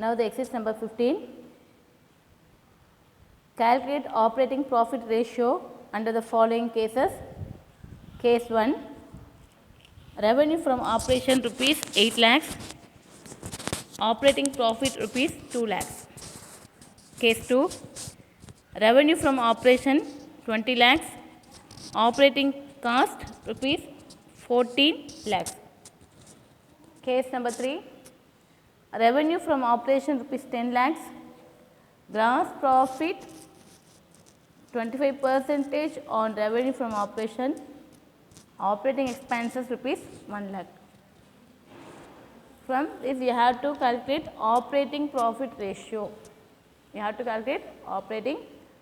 Now the exercise number 15. Calculate operating profit ratio under the following cases. Case 1, revenue from operation rupees 8 lakhs, operating profit rupees 2 lakhs. Case 2, revenue from operation 20 lakhs, operating cost rupees 14 lakhs. Case number 3, revenue from operation rupees 10 lakhs, gross profit 25% on revenue from operation, operating expenses rupees 1 lakh. From this you have to calculate operating profit ratio. You have to calculate operating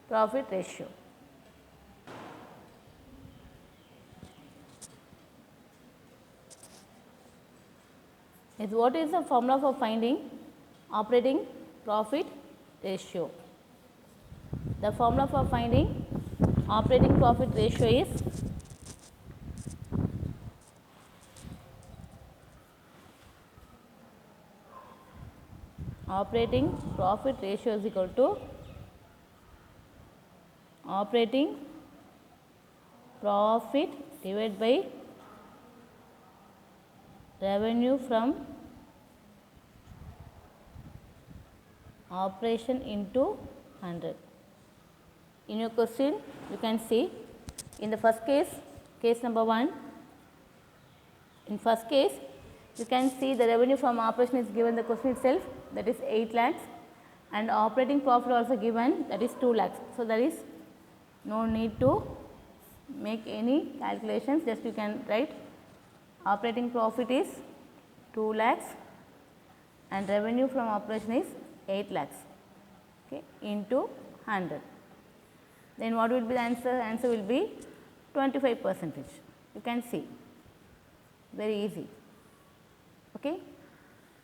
profit ratio. What is the formula for finding operating profit ratio? The formula for finding operating profit ratio is operating profit ratio is equal to operating profit divided by revenue from operation into 100. In your question you can see in the first case, case number 1, in first case you can see the revenue from operation is given the question itself, that is 8 lakhs, and operating profit also given, that is 2 lakhs. So, there is no need to make any calculations, just you can write operating profit is 2 lakhs and revenue from operation is 8 lakhs, okay, into 100. Then what will be the answer? Answer will be 25%. You can see, very easy. Okay.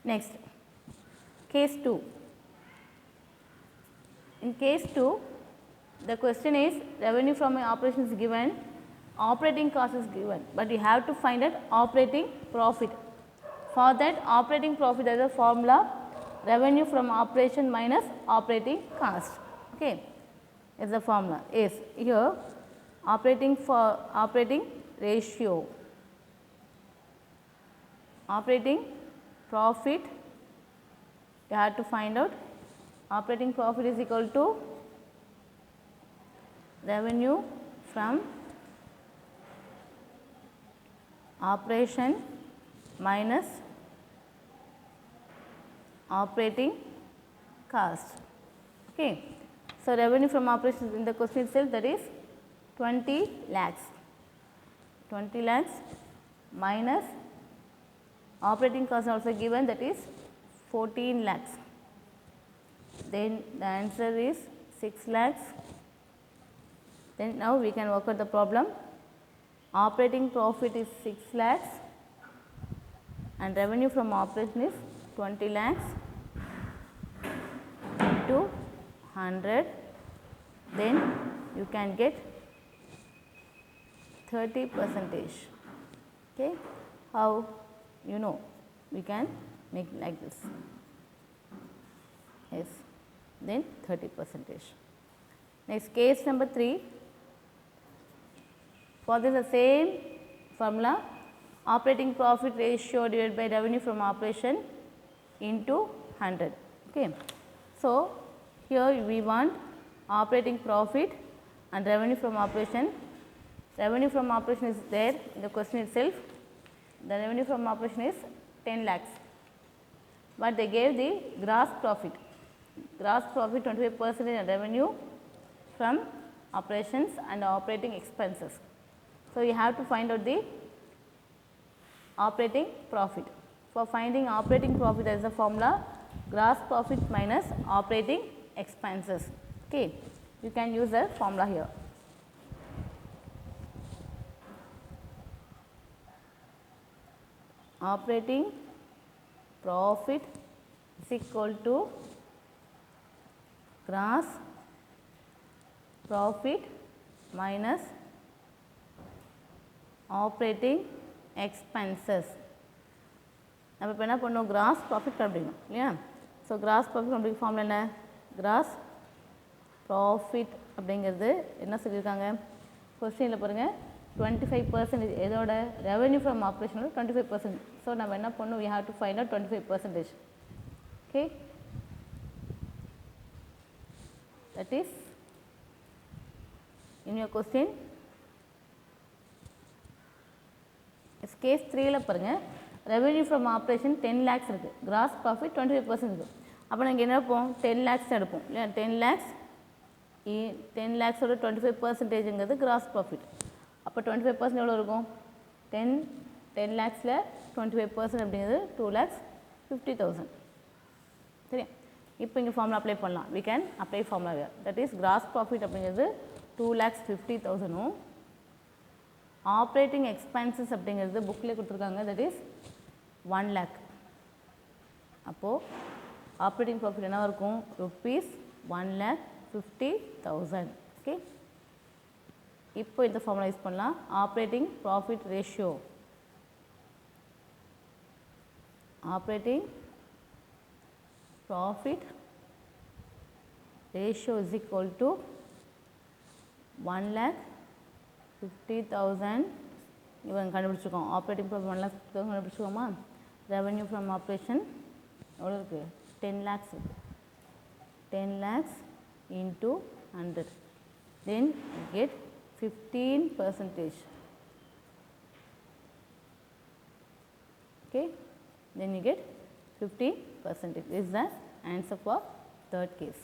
Next, case 2. In case 2, the question is revenue from an operation is given, operating cost is given, but you have to find out operating profit. For that operating profit, there is a formula, revenue from operation minus operating cost. Okay, is the formula. Is here operating ratio, operating profit, you have to find out operating profit is equal to revenue from operation minus operating cost. Okay. So, revenue from operations in the question itself, that is 20 lakhs, 20 lakhs minus operating cost also given, that is 14 lakhs. Then the answer is 6 lakhs. Then now we can work out the problem. Operating profit is 6 lakhs and revenue from operation is 20 lakhs into 100, then you can get 30%. Okay. How? You know, we can make like this. Yes, then 30%. Next, case number 3. For this the same formula, operating profit ratio divided by revenue from operation into 100. Okay. So, here we want operating profit and revenue from operation. Revenue from operation is there in the question itself. The revenue from operation is 10 lakhs, but they gave the gross profit. Gross profit 25% in revenue from operations and operating expenses. So, you have to find out the operating profit. For finding operating profit, there is a formula, gross profit minus operating expenses. Okay. You can use the formula here. Operating profit is equal to gross profit minus operating expenses. நம்ம இப்போ என்ன பண்ணோம், gross profit கண்டுபிடிக்கணும் இல்லையா. So gross profit நம்மளுக்கு formula என்ன? Gross profit அப்படிங்கிறது என்ன சொல்லியிருக்காங்க கொஸ்டினில் பாருங்கள் 25% எதோட ரெவென்யூ ஃப்ரம் ஆப்ரேஷனோட 25%. ஸோ நம்ம என்ன பண்ணணும், we have to find out 25%. Okay, that is in your question. Case 3ல பாருங்கள் ரெவென்யூ ஃப்ரம் ஆப்ரேஷன் 10 lakhs இருக்குது, கிராஸ் ப்ராஃபிட் 25% இருக்குது. அப்போ நாங்கள் என்ன எடுப்போம், 10 lakhs எடுப்போம் இல்லையா? 10 lakhsோட 25%ங்கிறது கிராஸ் ப்ராஃபிட். அப்போ 25% எவ்வளோ இருக்கும்? 10 lakhsல 25% அப்படிங்கிறது 2,50,000. சரியா? இப்போ இங்கே ஃபார்முலா அப்ளை பண்ணலாம். we can apply formula here. that is gross profit அப்படிங்கிறது 2,50,000ம் ஆப்ரேட்டிங் எக்ஸ்பென்சஸ் அப்படிங்கிறது புக்கில் கொடுத்துருக்காங்க, that is 1 lakh. அப்போது ஆப்ரேட்டிங் ப்ராஃபிட் என்ன இருக்கும்? ₹1,50,000. ஓகே, இப்போ இந்த ஃபார்முலா யூஸ் பண்ணலாம். Operating profit ratio, operating profit ratio is equal to 1,50,000. இவங்க கண்டுபிடிச்சிருக்கோம். ஆப்ரேட்டிங் ப்ராஃபிட் 1,50,000 கண்டுபிடிச்சிக்கோமா? ரெவென்யூ ஃப்ரம் ஆப்ரேஷன் எவ்வளோ இருக்குது? 10 lakhs இருக்குது. 10 lakhs into 100, then you get 15%. Okay, then you get 15%. This is the answer for third case.